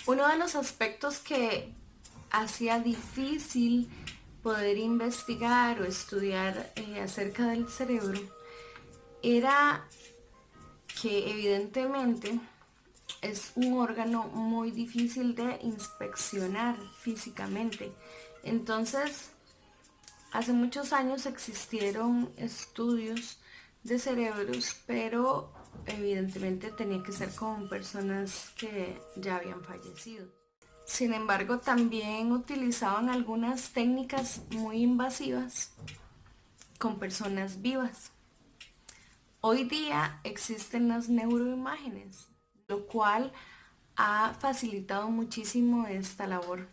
Uno de los aspectos que hacía difícil poder investigar o estudiar acerca del cerebro era que evidentemente es un órgano muy difícil de inspeccionar físicamente. Entonces, hace muchos años existieron estudios de cerebros, pero evidentemente tenía que ser con personas que ya habían fallecido. Sin embargo, también utilizaban algunas técnicas muy invasivas con personas vivas. Hoy día existen las neuroimágenes, lo cual ha facilitado muchísimo esta labor.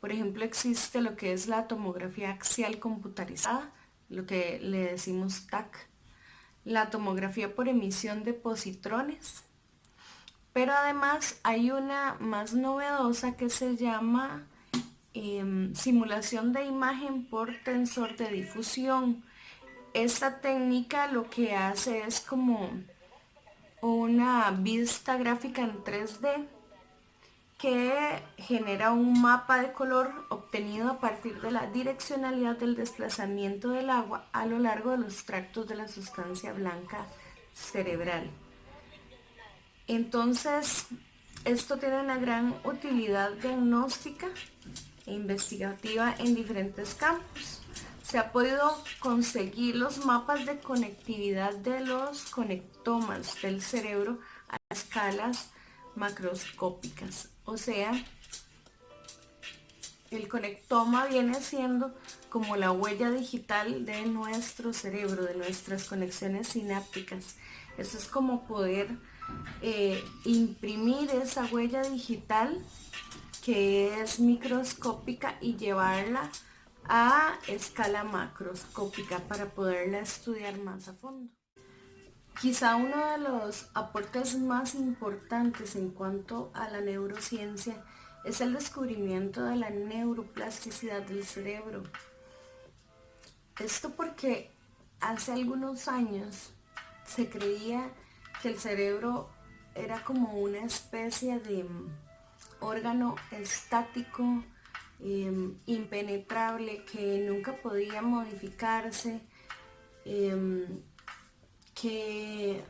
Por ejemplo, existe lo que es la tomografía axial computarizada, lo que le decimos TAC, la tomografía por emisión de positrones, pero además hay una más novedosa que se llama simulación de imagen por tensor de difusión. Esta técnica lo que hace es como una vista gráfica en 3D que genera un mapa de color obtenido a partir de la direccionalidad del desplazamiento del agua a lo largo de los tractos de la sustancia blanca cerebral. Entonces, esto tiene una gran utilidad diagnóstica e investigativa en diferentes campos. Se ha podido conseguir los mapas de conectividad de los conectomas del cerebro a escalas macroscópicas. O sea, el conectoma viene siendo como la huella digital de nuestro cerebro, de nuestras conexiones sinápticas. Eso es como poder imprimir esa huella digital que es microscópica y llevarla a escala macroscópica para poderla estudiar más a fondo. Quizá uno de los aportes más importantes en cuanto a la neurociencia es el descubrimiento de la neuroplasticidad del cerebro. Esto porque hace algunos años se creía que el cerebro era como una especie de órgano estático, impenetrable, que nunca podía modificarse, que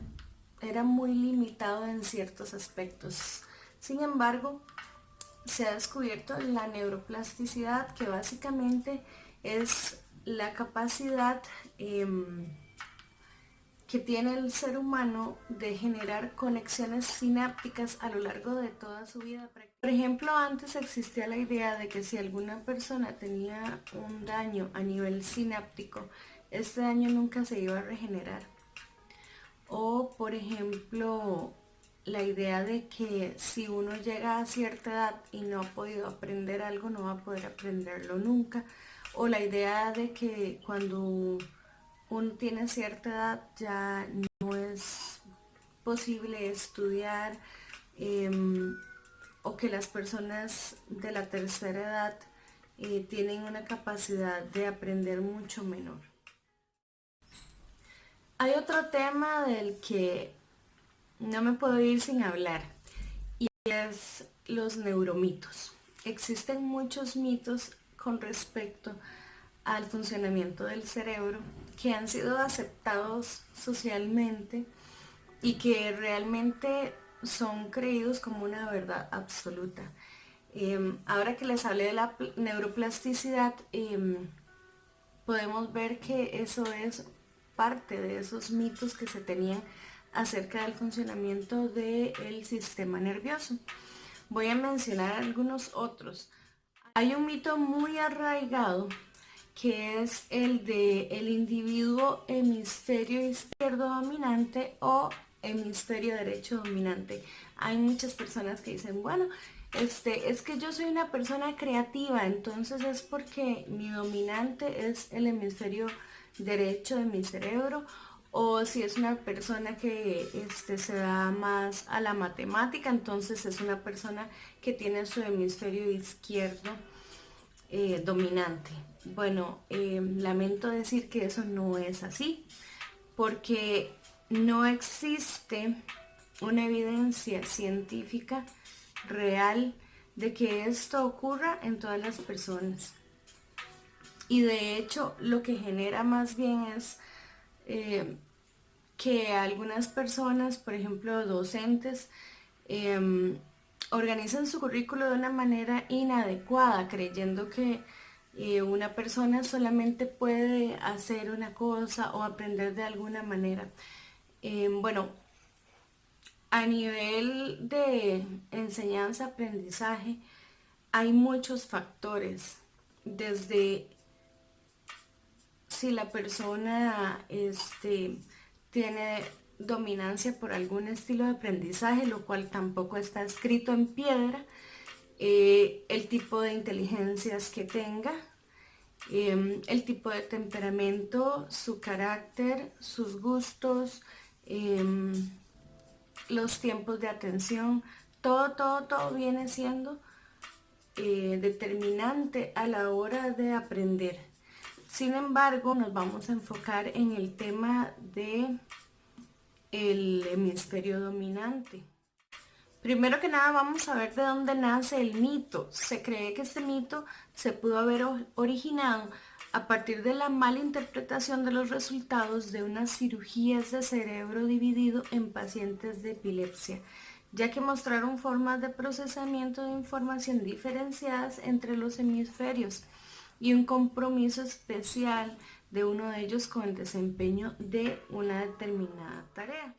era muy limitado en ciertos aspectos. Sin embargo, se ha descubierto la neuroplasticidad, que básicamente es la capacidad que tiene el ser humano de generar conexiones sinápticas a lo largo de toda su vida. Por ejemplo, antes existía la idea de que si alguna persona tenía un daño a nivel sináptico, este daño nunca se iba a regenerar. O, por ejemplo, la idea de que si uno llega a cierta edad y no ha podido aprender algo, no va a poder aprenderlo nunca. O la idea de que cuando uno tiene cierta edad ya no es posible estudiar, o que las personas de la tercera edad tienen una capacidad de aprender mucho menor. Hay otro tema del que no me puedo ir sin hablar y es los neuromitos. Existen muchos mitos con respecto al funcionamiento del cerebro que han sido aceptados socialmente y que realmente son creídos como una verdad absoluta. Ahora que les hablé de la neuroplasticidad, podemos ver que eso es parte de esos mitos que se tenían acerca del funcionamiento del sistema nervioso. Voy a mencionar algunos otros. Hay un mito muy arraigado que es el de el individuo hemisferio izquierdo dominante o hemisferio derecho dominante. Hay muchas personas que dicen, bueno, es que yo soy una persona creativa, entonces es porque mi dominante es el hemisferio derecho de mi cerebro, o si es una persona que se da más a la matemática, entonces es una persona que tiene su hemisferio izquierdo dominante. Bueno, lamento decir que eso no es así, porque no existe una evidencia científica real de que esto ocurra en todas las personas. Y de hecho lo que genera más bien es que algunas personas, por ejemplo docentes, organizan su currículo de una manera inadecuada, creyendo que una persona solamente puede hacer una cosa o aprender de alguna manera. Bueno, a nivel de enseñanza-aprendizaje hay muchos factores, desde si la persona tiene dominancia por algún estilo de aprendizaje, lo cual tampoco está escrito en piedra, el tipo de inteligencias que tenga, el tipo de temperamento, su carácter, sus gustos, los tiempos de atención, todo viene siendo determinante a la hora de aprender. Sin embargo, nos vamos a enfocar en el tema de el hemisferio dominante. Primero que nada vamos a ver de dónde nace el mito. Se cree que este mito se pudo haber originado a partir de la mala interpretación de los resultados de unas cirugías de cerebro dividido en pacientes de epilepsia, ya que mostraron formas de procesamiento de información diferenciadas entre los hemisferios y un compromiso especial de uno de ellos con el desempeño de una determinada tarea.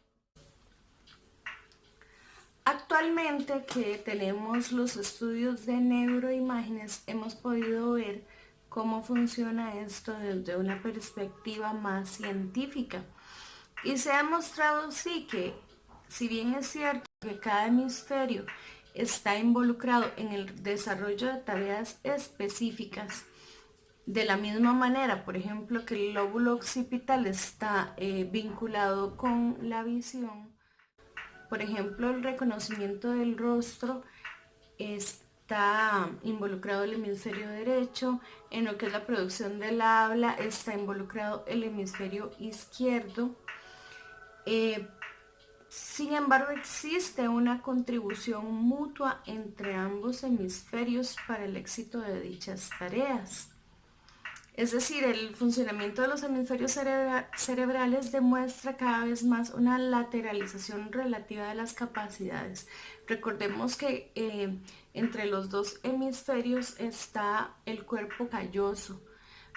Actualmente que tenemos los estudios de neuroimágenes, hemos podido ver cómo funciona esto desde una perspectiva más científica. Y se ha demostrado sí que, si bien es cierto que cada hemisferio está involucrado en el desarrollo de tareas específicas, de la misma manera, por ejemplo, que el lóbulo occipital está vinculado con la visión, por ejemplo, el reconocimiento del rostro está involucrado el hemisferio derecho, en lo que es la producción del habla está involucrado el hemisferio izquierdo. Sin embargo, existe una contribución mutua entre ambos hemisferios para el éxito de dichas tareas. Es decir, el funcionamiento de los hemisferios cerebrales demuestra cada vez más una lateralización relativa de las capacidades. Recordemos que entre los dos hemisferios está el cuerpo calloso,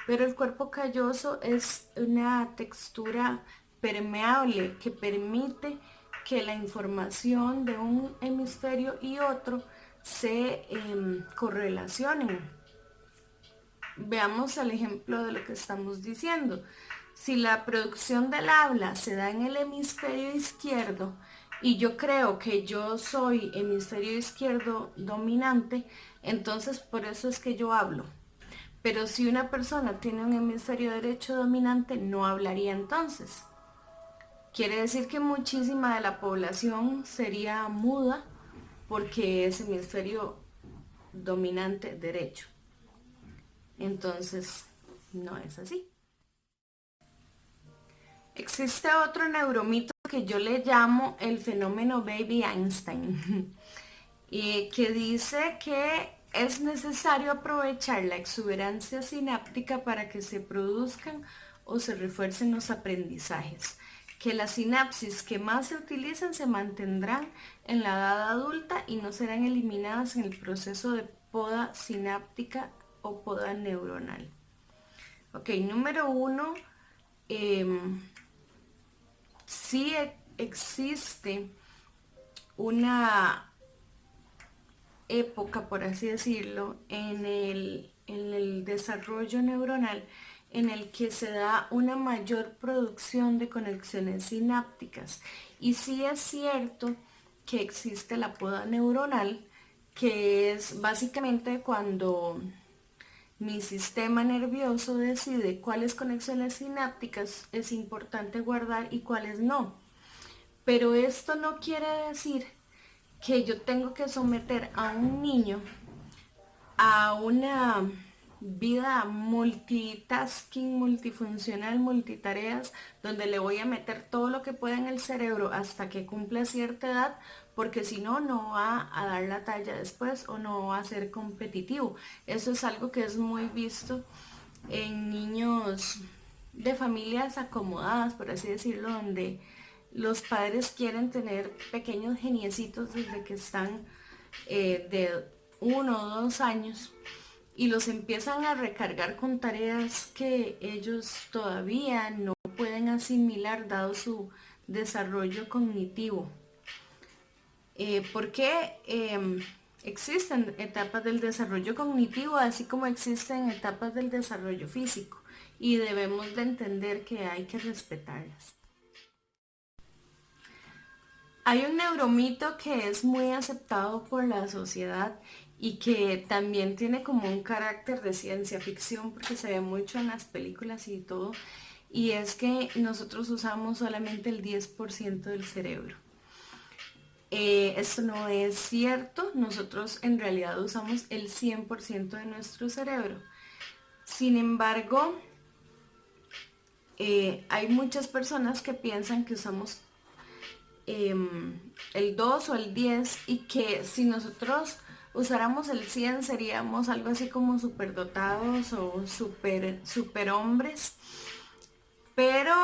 pero el cuerpo calloso es una textura permeable que permite que la información de un hemisferio y otro se correlacionen. Veamos el ejemplo de lo que estamos diciendo. Si la producción del habla se da en el hemisferio izquierdo y yo creo que yo soy hemisferio izquierdo dominante, entonces por eso es que yo hablo. Pero si una persona tiene un hemisferio derecho dominante, no hablaría entonces. Quiere decir que muchísima de la población sería muda porque es hemisferio dominante derecho. Entonces, no es así. Existe otro neuromito que yo le llamo el fenómeno Baby Einstein, y que dice que es necesario aprovechar la exuberancia sináptica para que se produzcan o se refuercen los aprendizajes, que las sinapsis que más se utilizan se mantendrán en la edad adulta y no serán eliminadas en el proceso de poda sináptica o poda neuronal. Ok, número 1, sí existe una época, por así decirlo, en el desarrollo neuronal en el que se da una mayor producción de conexiones sinápticas. Y sí es cierto que existe la poda neuronal, que es básicamente cuando mi sistema nervioso decide cuáles conexiones sinápticas es importante guardar y cuáles no. Pero esto no quiere decir que yo tengo que someter a un niño a una vida multitasking, multifuncional, multitareas, donde le voy a meter todo lo que pueda en el cerebro hasta que cumpla cierta edad, porque si no, no va a dar la talla después o no va a ser competitivo. Eso es algo que es muy visto en niños de familias acomodadas, por así decirlo, donde los padres quieren tener pequeños geniecitos desde que están de 1 o 2 años y los empiezan a recargar con tareas que ellos todavía no pueden asimilar dado su desarrollo cognitivo. Porque existen etapas del desarrollo cognitivo, así como existen etapas del desarrollo físico, y debemos de entender que hay que respetarlas. Hay un neuromito que es muy aceptado por la sociedad y que también tiene como un carácter de ciencia ficción porque se ve mucho en las películas y todo, y es que nosotros usamos solamente el 10% del cerebro. Esto no es cierto, nosotros en realidad usamos el 100% de nuestro cerebro. Sin embargo, hay muchas personas que piensan que usamos el 2 o el 10 y que si nosotros usáramos el 100 seríamos algo así como superdotados o super hombres. Pero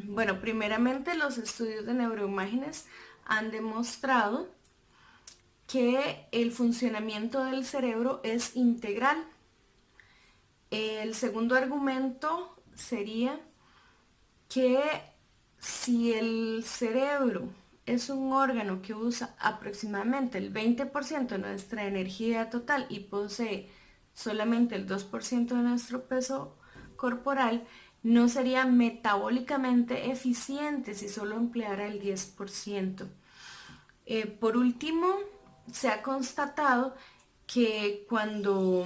bueno, primeramente los estudios de neuroimágenes han demostrado que el funcionamiento del cerebro es integral. El segundo argumento sería que si el cerebro es un órgano que usa aproximadamente el 20% de nuestra energía total y posee solamente el 2% de nuestro peso corporal, no sería metabólicamente eficiente si solo empleara el 10%. Por último, se ha constatado que cuando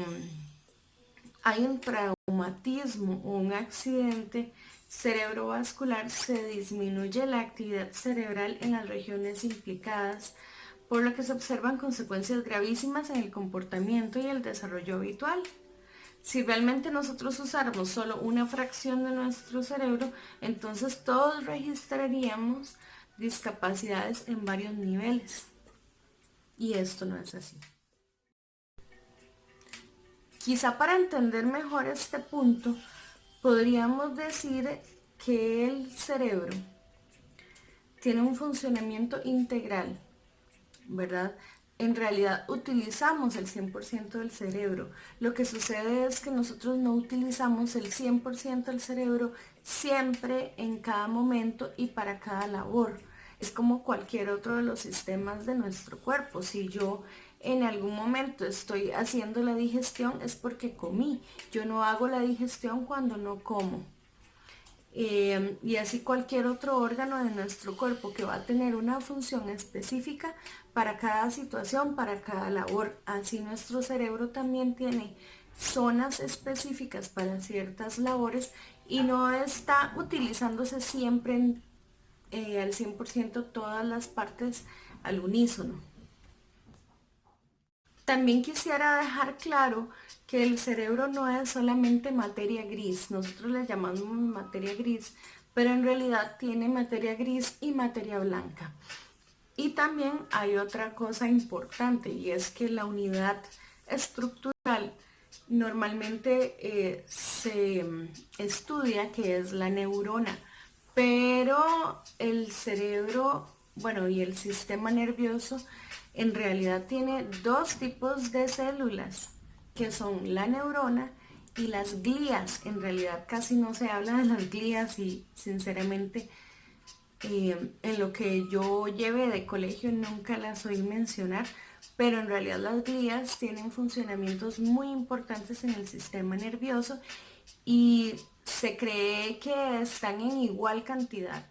hay un traumatismo o un accidente cerebrovascular, se disminuye la actividad cerebral en las regiones implicadas, por lo que se observan consecuencias gravísimas en el comportamiento y el desarrollo habitual. Si realmente nosotros usáramos solo una fracción de nuestro cerebro, entonces todos registraríamos discapacidades en varios niveles. Y esto no es así. Quizá para entender mejor este punto, podríamos decir que el cerebro tiene un funcionamiento integral, ¿verdad? En realidad utilizamos el 100% del cerebro. Lo que sucede es que nosotros no utilizamos el 100% del cerebro siempre, en cada momento y para cada labor. Es como cualquier otro de los sistemas de nuestro cuerpo. Si yo en algún momento estoy haciendo la digestión es porque comí. Yo no hago la digestión cuando no como. Y así cualquier otro órgano de nuestro cuerpo que va a tener una función específica para cada situación, para cada labor. Así nuestro cerebro también tiene zonas específicas para ciertas labores y no está utilizándose siempre al 100% todas las partes al unísono. También quisiera dejar claro que el cerebro no es solamente materia gris, nosotros le llamamos materia gris, pero en realidad tiene materia gris y materia blanca. Y también hay otra cosa importante y es que la unidad estructural normalmente se estudia que es la neurona, pero el cerebro, bueno, y el sistema nervioso en realidad tiene dos tipos de células, que son la neurona y las glías. En realidad casi no se habla de las glías y sinceramente en lo que yo llevé de colegio nunca las oí mencionar, pero en realidad las glías tienen funcionamientos muy importantes en el sistema nervioso y se cree que están en igual cantidad